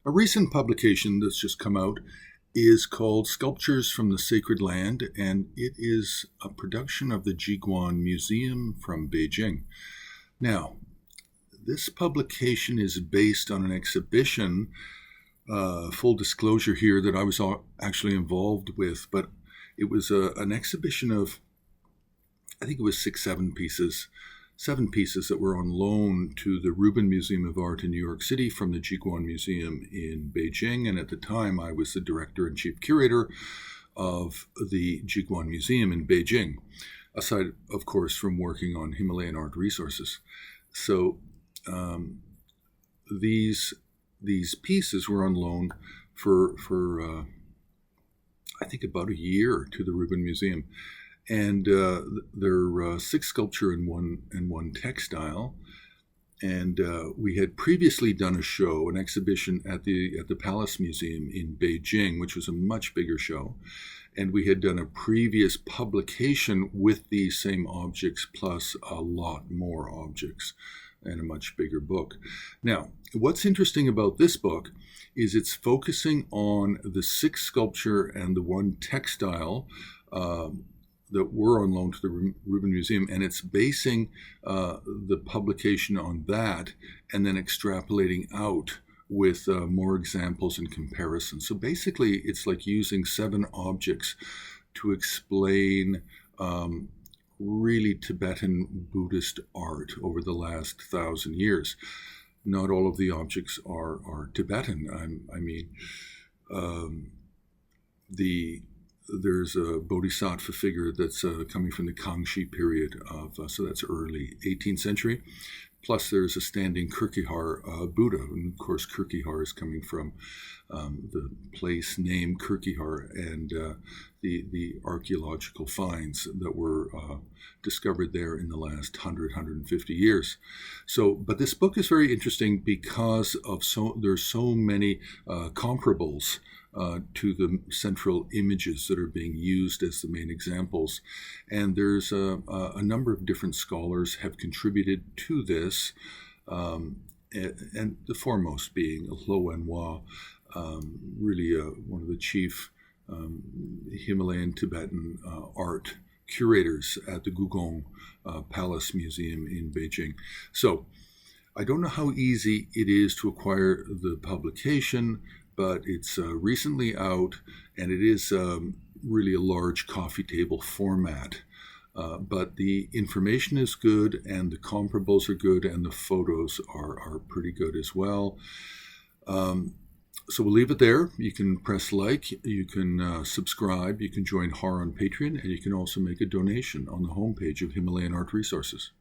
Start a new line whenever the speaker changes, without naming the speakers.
A recent publication that's just come out is called Sculptures from the Sacred Land, and it is a production of the Zhiguan Museum from Beijing. Now, this publication is based on an exhibition, full disclosure here, that I was actually involved with, but it was an exhibition of, I think it was 7 pieces that were on loan to the Rubin Museum of Art in New York City from the Zhiguan Museum in Beijing. And at the time, I was the director and chief curator of the Zhiguan Museum in Beijing, aside, of course, from working on Himalayan art resources. So these pieces were on loan for I think about a year to the Rubin Museum. And they're 6 sculpture and one textile. And we had previously done a show, an exhibition at the Palace Museum in Beijing, which was a much bigger show. And we had done a previous publication with these same objects, plus a lot more objects, and a much bigger book. Now, what's interesting about this book is it's focusing on the 6 sculpture and the 1 textile that were on loan to the Rubin Museum, and it's basing the publication on that and then extrapolating out with more examples and comparisons. So basically, it's like using 7 objects to explain really Tibetan Buddhist art over the last 1,000 years. Not all of the objects are Tibetan. There's a bodhisattva figure that's coming from the Kangxi period so that's early 18th century. Plus there's a standing Kierkegaard Buddha, and of course Kierkegaard is coming from the place name Kierkegaard and the archaeological finds that were discovered there in the last 150 years. So, but this book is very interesting because of there's so many comparables to the central images that are being used as the main examples. And there's a number of different scholars have contributed to this, and the foremost being Wenhua, really one of the chief Himalayan Tibetan art curators at the Zhiguan Palace Museum in Beijing. So I don't know how easy it is to acquire the publication, but it's recently out, and it is really a large coffee table format. But the information is good, and the comparables are good, and the photos are pretty good as well. So we'll leave it there. You can press like, you can subscribe, you can join HAR on Patreon, and you can also make a donation on the homepage of Himalayan Art Resources.